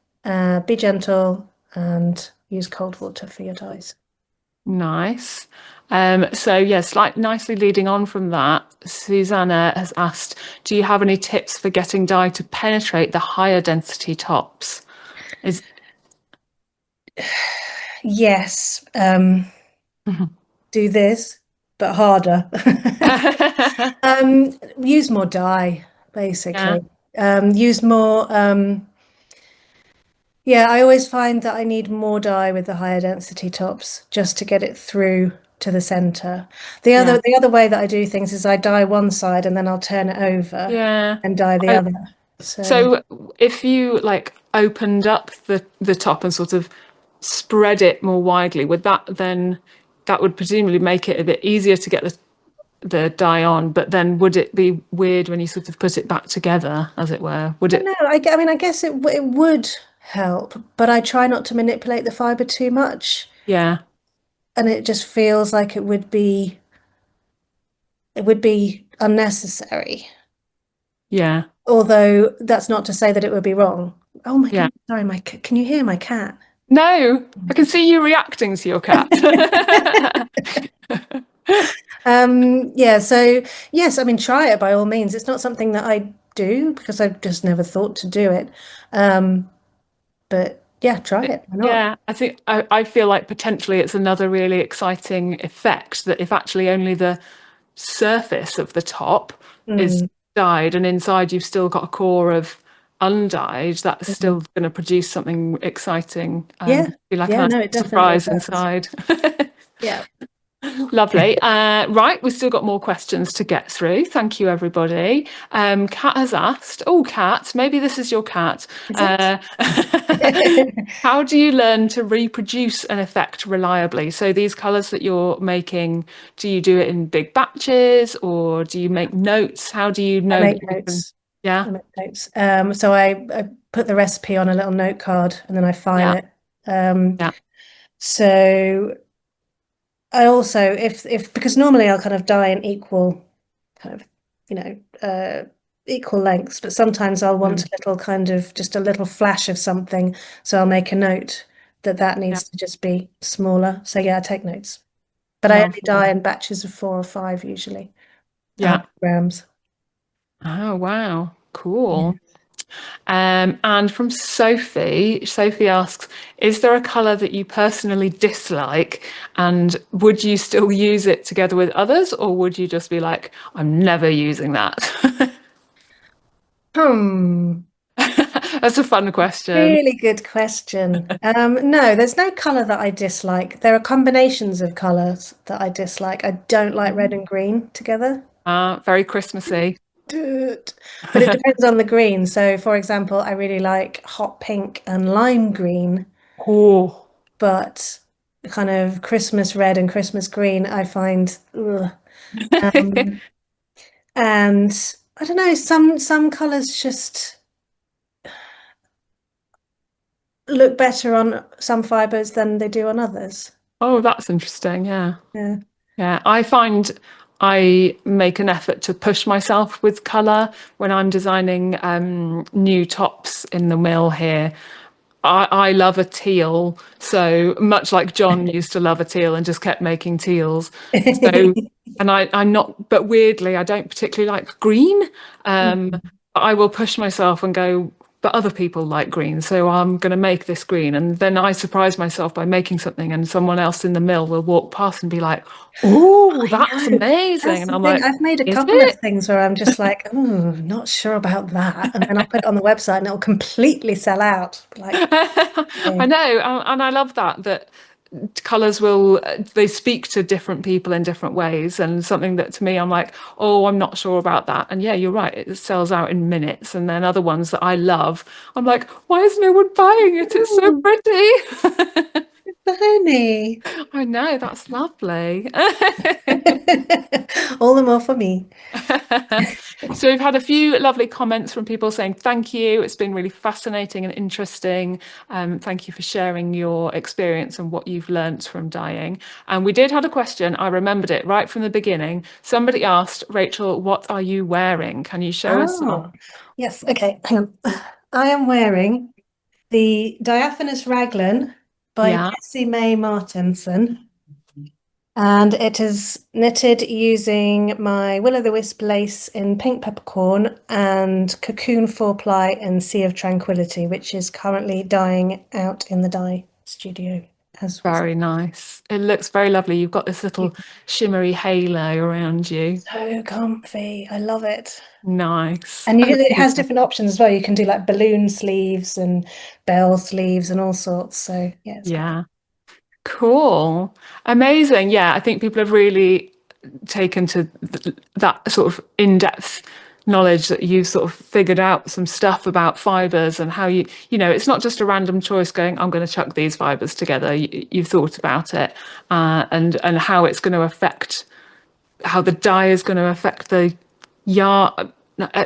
Speaker 2: Be gentle and use cold water for your dyes.
Speaker 1: Nice. So yes, like nicely leading on from that, Susanna has asked, do you have any tips for getting dye to penetrate the higher density tops? Is
Speaker 2: Yes, do this, but harder. Use more dye,
Speaker 1: Yeah,
Speaker 2: basically. Use more. Yeah, I always find that I need more dye with the higher density tops just to get it through to the center.
Speaker 1: yeah,
Speaker 2: The other way that I do things is I dye one side and then I'll turn it over
Speaker 1: yeah.
Speaker 2: and dye the
Speaker 1: I,
Speaker 2: other. So
Speaker 1: so if you like opened up the top and sort of spread it more widely, would that then that would presumably make it a bit easier to get the dye on, but then would it be weird when you sort of put it back together, as it were? Would
Speaker 2: I
Speaker 1: it?
Speaker 2: don't know. I mean, I guess it would help, but I try not to manipulate the fiber too much,
Speaker 1: Yeah,
Speaker 2: and it just feels like it would be unnecessary.
Speaker 1: yeah,
Speaker 2: Although that's not to say that it would be wrong. Oh my
Speaker 1: yeah.
Speaker 2: goodness, sorry, can you hear my cat?
Speaker 1: No, I can see you reacting to your cat.
Speaker 2: Yeah, so yes, I mean, try it by all means. It's not something that I do because I've just never thought to do it. Um, but yeah, try it. Why not?
Speaker 1: Yeah, I think I feel like potentially it's another really exciting effect that if actually only the surface of the top is
Speaker 2: Mm,
Speaker 1: dyed and inside you've still got a core of undyed, that's
Speaker 2: mm.
Speaker 1: still going to produce something exciting.
Speaker 2: Yeah,
Speaker 1: Be like a
Speaker 2: yeah,
Speaker 1: nice
Speaker 2: no, it definitely
Speaker 1: surprise
Speaker 2: does.
Speaker 1: inside.
Speaker 2: Yeah.
Speaker 1: Lovely. Right, we've still got more questions to get through. Thank you, everybody. Kat has asked, oh, Kat, maybe this is your cat.
Speaker 2: Is it?
Speaker 1: Uh, how do you learn to reproduce an effect reliably? So these colours that you're making, do you do it in big batches or do you make notes? How do you
Speaker 2: I
Speaker 1: know that
Speaker 2: make
Speaker 1: you can?
Speaker 2: notes.
Speaker 1: Yeah,
Speaker 2: I make notes. So I put the recipe on a little note card and then I file
Speaker 1: yeah,
Speaker 2: it. Um,
Speaker 1: yeah,
Speaker 2: so I also, if because normally I'll kind of dye in equal kind of, you know, equal lengths, but sometimes I'll want
Speaker 1: mm,
Speaker 2: a little kind of just a little flash of something. So I'll make a note that that
Speaker 1: yeah.
Speaker 2: needs to just be smaller. So yeah, I take notes. But I only dye
Speaker 1: Lovely.
Speaker 2: in batches of 4 or 5 usually,
Speaker 1: Yeah.
Speaker 2: grams.
Speaker 1: Oh, wow.
Speaker 2: Yeah.
Speaker 1: Cool. And from Sophie, Sophie asks, is there a colour that you personally dislike and would you still use it together with others or would you just be like, I'm never using that?
Speaker 2: Hmm.
Speaker 1: That's a fun question.
Speaker 2: Really good question. No, there's no color that I dislike. There are combinations of colors that I dislike. I don't like red and green together.
Speaker 1: Very Christmassy.
Speaker 2: Dude. But it depends on the green. So, for example, I really like hot pink and lime green,
Speaker 1: Oh,
Speaker 2: but kind of Christmas red and Christmas green, I find, ugh. Um, and I don't know, some colors just look better on some fibers than they do on others.
Speaker 1: oh, that's interesting. Yeah.
Speaker 2: Yeah.
Speaker 1: Yeah, I find I make an effort to push myself with colour when I'm designing new tops in the mill here. I love a teal, so much like John used to love a teal and just kept making teals. So, and I'm not, but weirdly, I don't particularly like green. But I will push myself and go, but other people like green, so I'm going to make this green. And then I surprise myself by making something, and someone else in the mill will walk past and be like, "Oh,
Speaker 2: I
Speaker 1: that's
Speaker 2: know.
Speaker 1: amazing!"
Speaker 2: That's
Speaker 1: And
Speaker 2: the
Speaker 1: I'm
Speaker 2: thing.
Speaker 1: like,
Speaker 2: I've made a
Speaker 1: "Is
Speaker 2: couple of
Speaker 1: it?"
Speaker 2: things where I'm just like, oh, not sure about that. And then I'll put it on the website and it'll completely sell out. Like,
Speaker 1: I
Speaker 2: okay.
Speaker 1: know, and I love that colors will they speak to different people in different ways, and something that to me I'm like, oh, I'm not sure about that. And yeah, you're right, it sells out in minutes. And then other ones that I love, I'm like, why is no one buying it? It's so
Speaker 2: Ooh.
Speaker 1: pretty.
Speaker 2: Blimey.
Speaker 1: I know, that's lovely.
Speaker 2: All the more for me.
Speaker 1: So we've had a few lovely comments from people saying thank you. It's been really fascinating and interesting. Thank you for sharing your experience and what you've learnt from dying. And we did have a question. I remembered it right from the beginning. Somebody asked, Rachel, what are you wearing? Can you show us some?
Speaker 2: Oh, yes. Okay. Hang on. I am wearing the Diaphanous Raglan by
Speaker 1: Yeah,
Speaker 2: Jessie May Martinson, and it is knitted using my Will-o'-the-Wisp lace in pink peppercorn and Cocoon 4-ply in Sea of Tranquility, which is currently dyeing out in the dye studio as we
Speaker 1: very nice. It looks very lovely. You've got this little
Speaker 2: speak.
Speaker 1: shimmery halo around you.
Speaker 2: So comfy. I love it.
Speaker 1: Nice.
Speaker 2: And it has
Speaker 1: Amazing.
Speaker 2: different options as well. You can do like balloon sleeves and bell sleeves and all sorts. So yeah, it's great.
Speaker 1: Yeah. Cool. Amazing. Yeah, I think people have really taken to that sort of in-depth knowledge that you've sort of figured out some stuff about fibers and how it's not just a random choice going, I'm going to chuck these fibers together. You've thought about it and how it's going to affect how the dye is going to affect the yarn.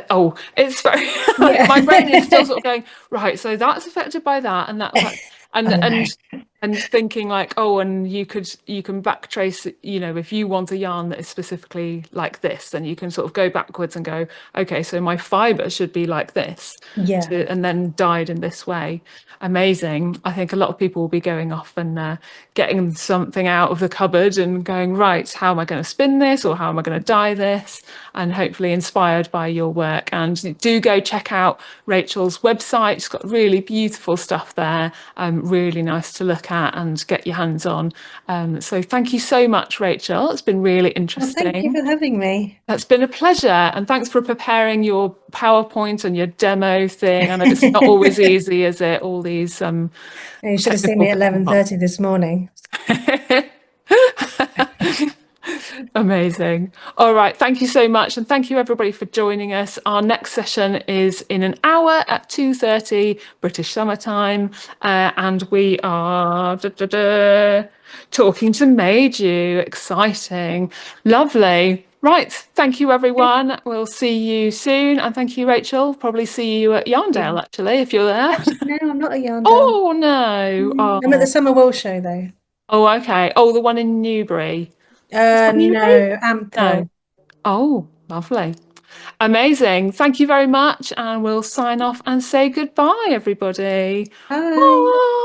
Speaker 1: Oh, it's very like
Speaker 2: Yeah.
Speaker 1: my brain is still sort of going, right, so that's affected by that and that's like and
Speaker 2: I know.
Speaker 1: and and thinking like, oh, and you can backtrace, if you want a yarn that is specifically like this, then you can sort of go backwards and go, okay, so my fiber should be like this
Speaker 2: Yeah.
Speaker 1: and then dyed in this way. Amazing. I think a lot of people will be going off and getting something out of the cupboard and going, right, how am I going to spin this or how am I going to dye this? And hopefully inspired by your work. And do go check out Rachel's website. She's got really beautiful stuff there, really nice to look at and get your hands on. So thank you so much, Rachel. It's been really
Speaker 2: Well, thank you
Speaker 1: interesting.
Speaker 2: for having me.
Speaker 1: It's been a pleasure, and thanks for preparing your PowerPoint and your demo thing. I know it's not always easy, is it? All these
Speaker 2: You should have seen
Speaker 1: technical
Speaker 2: me at
Speaker 1: bits and bobs.
Speaker 2: 11:30 this morning.
Speaker 1: Amazing. All right. Thank you so much. And thank you everybody for joining us. Our next session is in an hour at 2:30 British Summer Time. And we are talking to Meiju. Exciting. Lovely. Right. Thank you,
Speaker 2: Thank
Speaker 1: everyone. We'll see you soon. And thank you, Rachel. Probably see you at Yarndale,
Speaker 2: you.
Speaker 1: actually, if you're there.
Speaker 2: No, I'm not a yarn doll.
Speaker 1: Oh, no.
Speaker 2: I'm at the
Speaker 1: Oh,
Speaker 2: Summer Wool Show though.
Speaker 1: oh, okay. Oh, the one in Newbury. Is that Newbury?
Speaker 2: No,
Speaker 1: No.
Speaker 2: Ampthill.
Speaker 1: Oh, lovely. Amazing. Thank you very much. And we'll sign off and say goodbye, everybody.
Speaker 2: Bye.
Speaker 1: Bye.